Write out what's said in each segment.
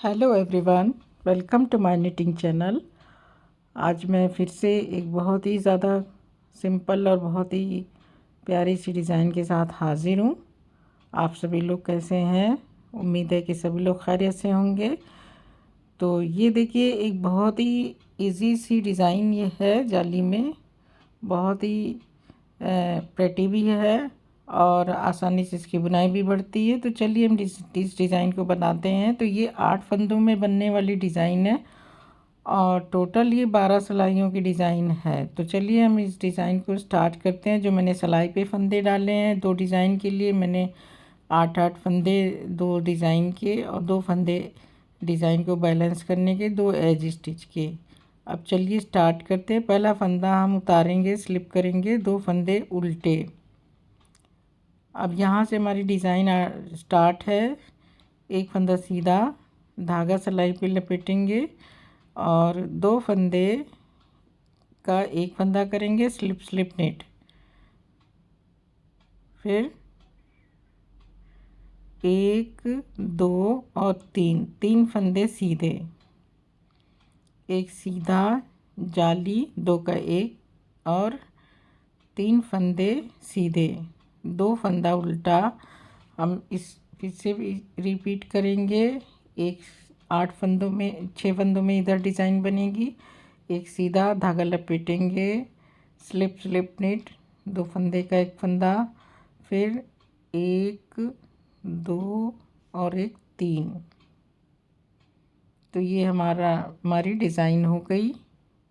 Hello everyone, welcome to my knitting channel. आज मैं फिर से एक बहुत ही ज़्यादा सिंपल और बहुत ही प्यारी सी डिज़ाइन के साथ हाज़िर हूँ। आप सभी लोग कैसे हैं? उम्मीद है कि सभी लोग खैरियत से होंगे। तो ये देखिए, एक बहुत ही इजी सी डिज़ाइन ये है जाली में, बहुत ही प्रेटी भी है और आसानी से इसकी बुनाई भी बढ़ती है। तो चलिए हम इस डिज़ाइन को बनाते हैं। तो ये 8 फंदों में बनने वाली डिज़ाइन है और टोटल ये 12 सिलाइयों की डिज़ाइन है। तो चलिए हम इस डिज़ाइन को स्टार्ट करते हैं। जो मैंने सिलाई पे फंदे डाले हैं, 2 डिज़ाइन के लिए मैंने 8 फंदे 2 डिज़ाइन के और 2 फंदे डिज़ाइन को बैलेंस करने के, 2 एज स्टिच के। अब चलिए स्टार्ट करते हैं। पहला फंदा हम उतारेंगे, स्लिप करेंगे, 2 फंदे उल्टे। अब यहाँ से हमारी डिज़ाइन स्टार्ट है। एक फंदा सीधा, धागा सिलाई पे लपेटेंगे और 2 फंदे का एक फंदा करेंगे स्लिप स्लिप नेट। फिर 1 2 और 3 फंदे सीधे, एक सीधा जाली, 2 का एक और 3 फंदे सीधे, 2 फंदा उल्टा। हम इस फिर से रिपीट करेंगे। एक 8 फंदों में 6 फंदों में इधर डिज़ाइन बनेगी। एक सीधा धागा लपेटेंगे, स्लिप स्लिप निट, 2 फंदे का एक फंदा, फिर 1 2 और एक 3। तो ये हमारी डिज़ाइन हो गई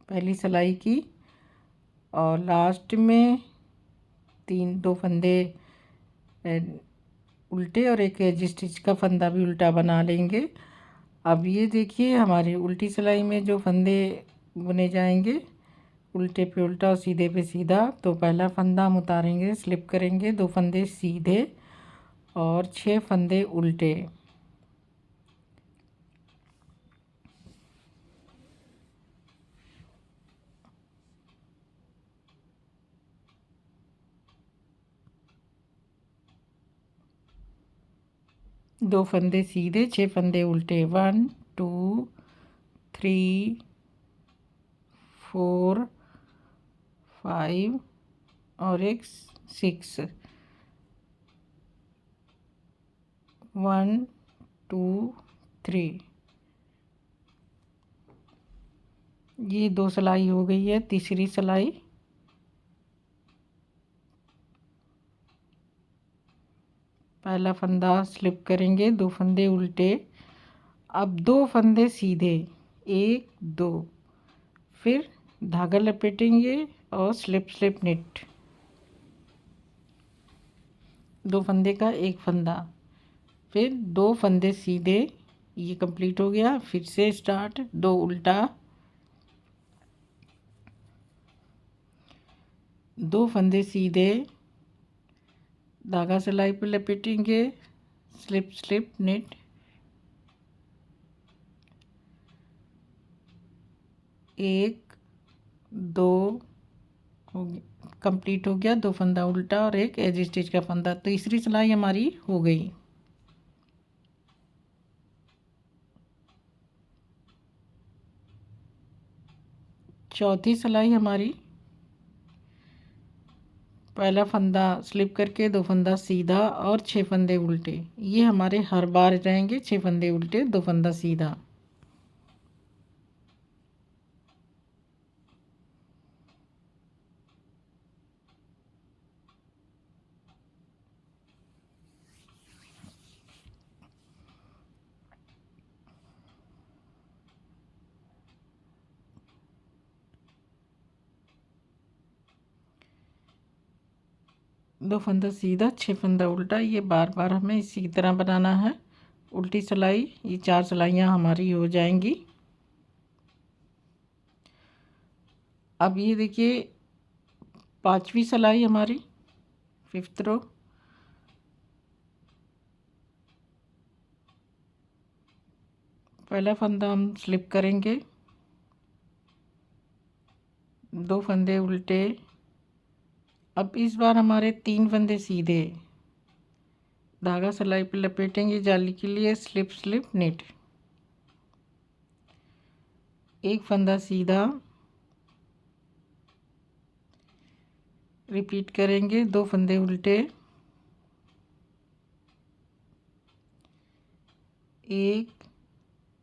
पहली सिलाई की। और लास्ट में 2 फंदे उल्टे और एक एज स्टिच का फंदा भी उल्टा बना लेंगे। अब ये देखिए, हमारी उल्टी सिलाई में जो फंदे बुने जाएंगे, उल्टे पे उल्टा और सीधे पे सीधा। तो पहला फंदा हम उतारेंगे, स्लिप करेंगे, 2 फंदे सीधे और 6 फंदे उल्टे। दो फंदे सीधे, 6 फंदे उल्टे। 1 2 3 4 5 और एक 6। 1 2 3। ये 2 सिलाई हो गई है। तीसरी सिलाई, पहला फंदा स्लिप करेंगे, 2 फंदे उल्टे। अब 2 फंदे सीधे, 1 2, फिर धागा लपेटेंगे और स्लिप स्लिप निट, 2 फंदे का एक फंदा, फिर 2 फंदे सीधे। ये कंप्लीट हो गया। फिर से स्टार्ट, 2 उल्टा, 2 फंदे सीधे, धागा सिलाई पे लपेटेंगे, स्लिप स्लिप निट, 1 2 हो गया, कंप्लीट हो गया। 2 फंदा उल्टा और एक एज स्टिच का फंदा। तीसरी सिलाई हमारी हो गई। चौथी सिलाई हमारी, पहला फंदा स्लिप करके, 2 फंदा सीधा और 6 फंदे उल्टे। ये हमारे हर बार रहेंगे, 6 फंदे उल्टे, 2 फंदा सीधा। दो फंदा सीधा, 6 फंदा उल्टा। ये बार बार हमें इसी तरह बनाना है। उल्टी सिलाई, ये 4 सिलाइयाँ हमारी हो जाएंगी। अब ये देखिए, 5वीं सिलाई हमारी, 5th रो। पहला फंदा हम स्लिप करेंगे, 2 फंदे उल्टे। अब इस बार हमारे 3 फंदे सीधे, धागा सिलाई पे लपेटेंगे जाली के लिए, स्लिप स्लिप निट, एक फंदा सीधा, रिपीट करेंगे, 2 फंदे उल्टे, एक,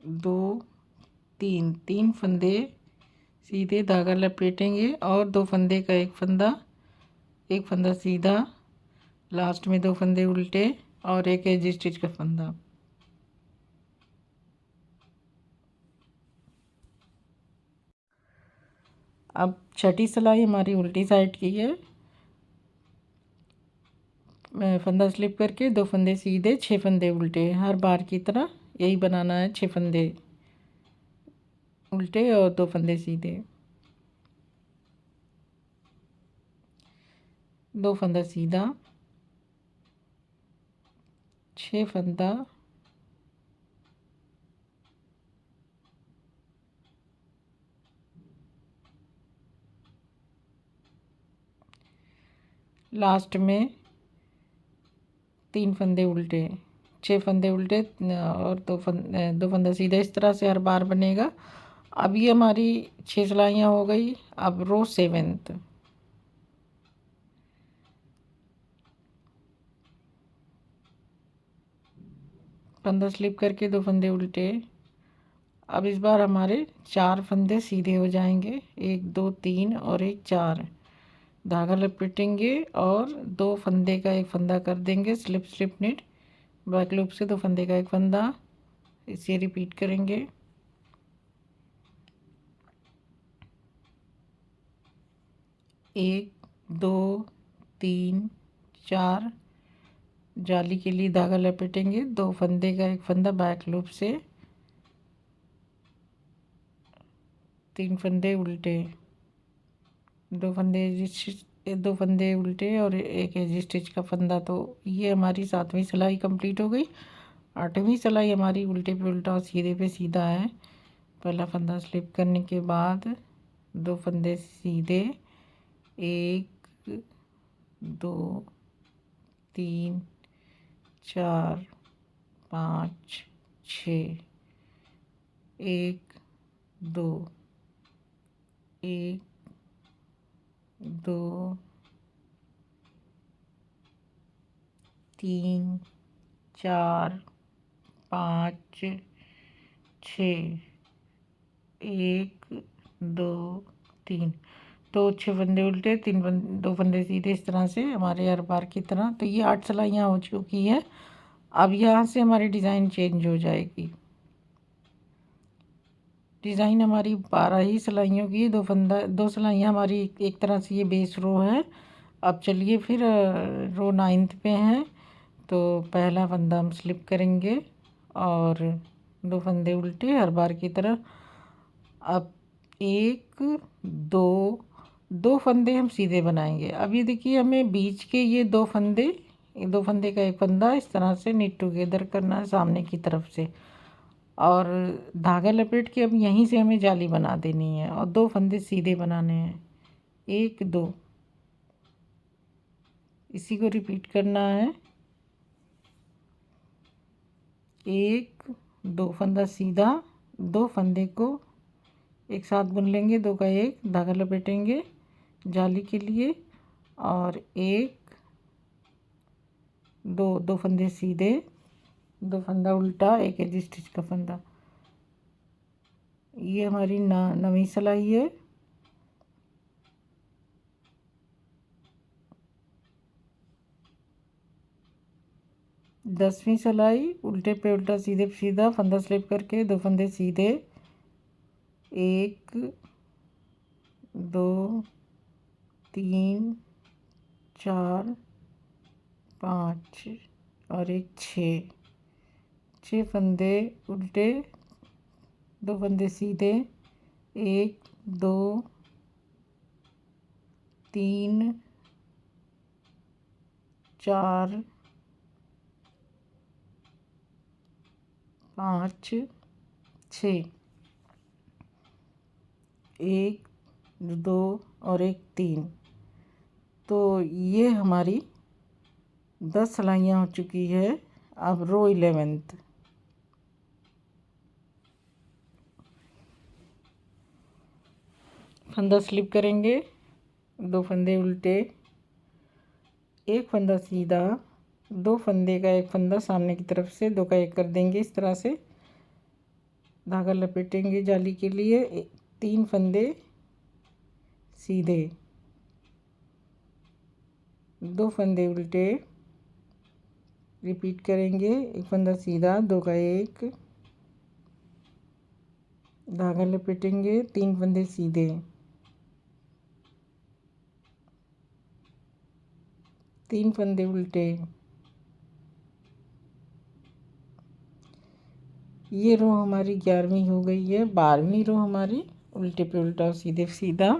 दो, तीन, 3 फंदे सीधे धागा लपेटेंगे और 2 फंदे का एक फंदा सीधा, लास्ट में 2 फंदे उल्टे और एक एज स्टिच का फंदा। अब छठी सिलाई हमारी उल्टी साइड की है। फंदा स्लिप करके 2 फंदे सीधे, 6 फंदे उल्टे, हर बार की तरह यही बनाना है। 6 फंदे उल्टे और 2 फंदे सीधे, 2 फंदा सीधा, 6 फंदा, लास्ट में 3 फंदे उल्टे, 6 फंदे उल्टे और 2 फंदा सीधा। इस तरह से हर बार बनेगा। अब ये हमारी 6 सिलाइयाँ हो गई। अब रो 7th, फंदा स्लिप करके 2 फंदे उल्टे। अब इस बार हमारे 4 फंदे सीधे हो जाएंगे, 1 2 3 और एक 4, धागा लपेटेंगे और 2 फंदे का एक फंदा कर देंगे, slip slip knit, back loop से 2 फंदे का एक फंदा, इसे रिपीट करेंगे। एक, दो, तीन, 4, जाली के लिए धागा लपेटेंगे, 2 फंदे का एक फंदा बैक लूप से, 3 फंदे उल्टे, 2 फंदे उल्टे और एक एज स्टिच का फंदा। तो ये हमारी 7वीं सिलाई कंप्लीट हो गई। 8वीं सिलाई हमारी उल्टे पे उल्टा और सीधे पे सीधा है। पहला फंदा स्लिप करने के बाद 2 फंदे सीधे, 1 2 3 4 5 6, 1 2 1 2 3 4 5 6, 1 2 3, तो 6 फंदे उल्टे, 2 फंदे सीधे, इस तरह से हमारे हर बार की तरह। तो ये 8 सिलाइयाँ हो चुकी है। अब यहाँ से हमारी डिज़ाइन चेंज हो जाएगी। डिज़ाइन हमारी 12 ही सिलाइयों की, 2 सिलाइयाँ हमारी एक तरह से ये बेस रो है। अब चलिए फिर रो 9th पे हैं। तो पहला फंदा हम स्लिप करेंगे और 2 फंदे उल्टे हर बार की तरह। अब 1 2 फंदे हम सीधे बनाएंगे। अब ये देखिए, हमें बीच के ये 2 फंदे का एक फंदा इस तरह से निट टुगेदर करना है सामने की तरफ से, और धागा लपेट के अब यहीं से हमें जाली बना देनी है और 2 फंदे सीधे बनाने हैं, 1 2, इसी को रिपीट करना है। 1 2 फंदा सीधा, 2 फंदे को एक साथ बुन लेंगे, 2 का 1, धागा लपेटेंगे जाली के लिए, और 1 2 फंदे सीधे, 2 फंदा उल्टा, एक एज स्टिच का फंदा। ये हमारी 9वीं सिलाई है। दसवीं सिलाई उल्टे पे उल्टा सीधे पे सीधा, फंदा स्लिप करके 2 फंदे सीधे, 1 2 3 4 5 और एक 6 फंदे उल्टे, 2 फंदे सीधे, 1 2 3 4 5 6, 1 2 और एक 3। तो ये हमारी 10 सिलाइयाँ हो चुकी है। अब रो 11th, फंदा स्लिप करेंगे, 2 फंदे उल्टे, एक फंदा सीधा, 2 फंदे का एक फंदा सामने की तरफ से 2 का 1 कर देंगे। इस तरह से धागा लपेटेंगे जाली के लिए। 3 फंदे सीधे, 2 फंदे उल्टे, रिपीट करेंगे। एक फंदा सीधा, 2 का 1, धागा लपेटेंगे, 3 फंदे सीधे, 3 फंदे उल्टे। ये रो हमारी 11वीं हो गई है। 12वीं रो हमारी उल्टे पे उल्टा और सीधे पे सीधा।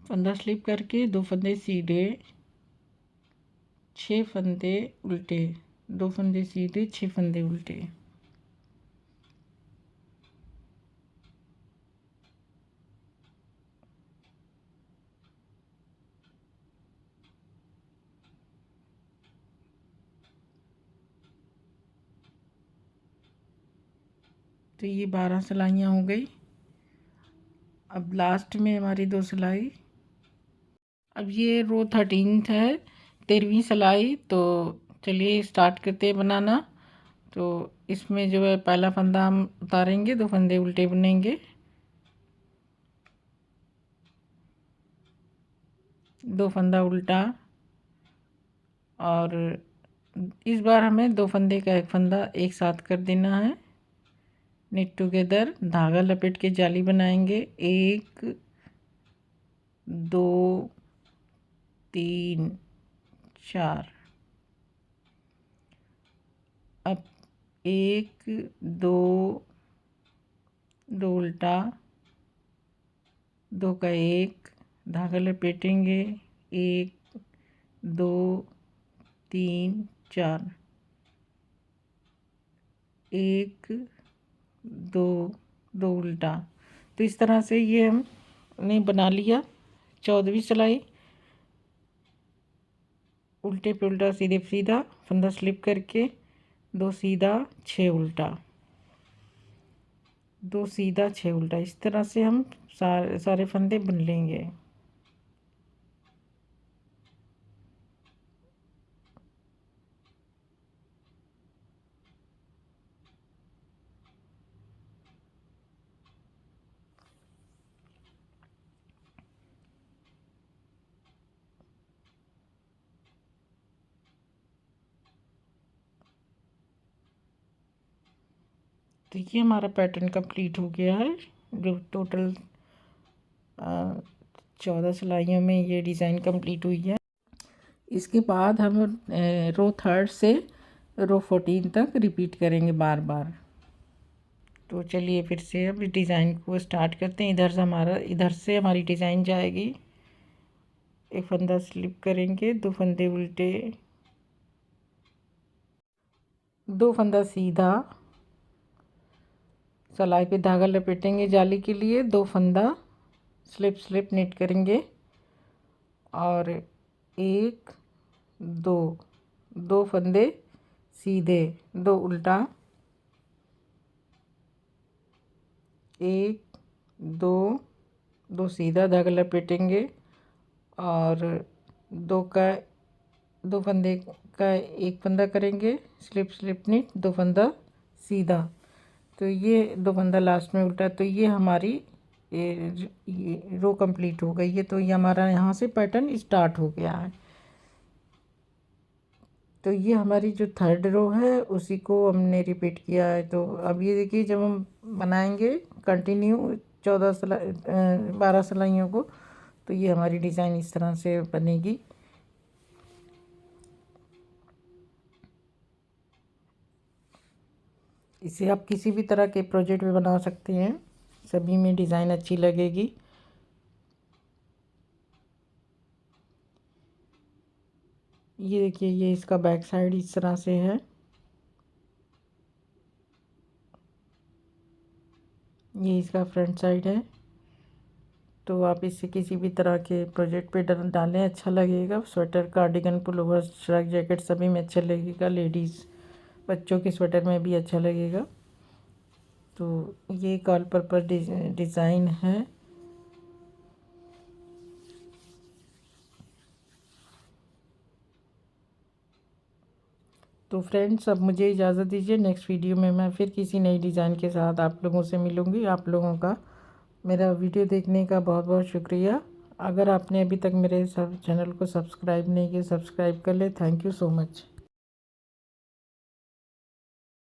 फंदा स्लिप करके 2 फंदे सीधे, 6 फंदे उल्टे, 2 फंदे सीधे, 6 फंदे उल्टे। तो ये 12 सिलाइयाँ हो गई। अब लास्ट में हमारी 2 सिलाई। अब ये रो 13 है, 13वीं सिलाई। तो चलिए स्टार्ट करते हैं बनाना। तो इसमें जो है पहला फंदा हम उतारेंगे, 2 फंदे उल्टे बुनेंगे, 2 फंदा उल्टा, और इस बार हमें 2 फंदे का एक फंदा एक साथ कर देना है। निट टुगेदर, धागा लपेट के जाली बनाएंगे। 1 2 3 4। अब 1 2 2 उल्टा, 2 का 1, धागा लपेटेंगे। 1 2 3 4, 1 2 2 उल्टा। तो इस तरह से ये हमने बना लिया 14वीं सिलाई। उल्टे पे उल्टा, सीधे पे सीधा, फंदा स्लिप करके 2 सीधा 6 उल्टा, 2 सीधा 6 उल्टा। इस तरह से हम सारे फंदे बुन लेंगे। तो ये हमारा पैटर्न कंप्लीट हो गया है। जो टोटल 14 सिलाइयों में ये डिज़ाइन कंप्लीट हुई है। इसके बाद हम रो 3 से रो 14 तक रिपीट करेंगे बार बार। तो चलिए फिर से अब इस डिज़ाइन को स्टार्ट करते हैं। इधर से हमारी डिज़ाइन जाएगी। एक फंदा स्लिप करेंगे, 2 फंदे उल्टे, 2 फंदा सीधा, सिलाई पे धागा लपेटेंगे जाली के लिए, 2 फंदा स्लिप स्लिप निट करेंगे, और 1 2 2 फंदे सीधे, 2 उल्टा, 1 2 2 सीधा, धागा लपेटेंगे, और 2 फंदे का एक फंदा करेंगे, स्लिप स्लिप निट, 2 फंदा सीधा। तो ये 2 फंदा लास्ट में उल्टा। तो ये हमारी ये रो कंप्लीट हो गई है। तो ये हमारा यहाँ से पैटर्न स्टार्ट हो गया है। तो ये हमारी जो 3rd रो है उसी को हमने रिपीट किया है। तो अब ये देखिए, जब हम बनाएंगे कंटिन्यू 12 सिलाइयों को, तो ये हमारी डिज़ाइन इस तरह से बनेगी। इसे आप किसी भी तरह के प्रोजेक्ट में बना सकते हैं, सभी में डिज़ाइन अच्छी लगेगी। ये देखिए, ये इसका बैक साइड इस तरह से है। ये इसका फ्रंट साइड है। तो आप इसे किसी भी तरह के प्रोजेक्ट पे डालें, अच्छा लगेगा। Sweater, cardigan, pullover, shrug jacket सभी में अच्छा लगेगा। लेडीज़ बच्चों के स्वेटर में भी अच्छा लगेगा। तो ये एक ऑल पर्पस डिज़ाइन है। तो फ्रेंड्स, अब मुझे इजाज़त दीजिए। नेक्स्ट वीडियो में मैं फिर किसी नई डिज़ाइन के साथ आप लोगों से मिलूँगी। आप लोगों का मेरा वीडियो देखने का बहुत बहुत शुक्रिया। अगर आपने अभी तक मेरे सब चैनल को सब्सक्राइब नहीं किया, सब्सक्राइब कर ले। Thank you so much.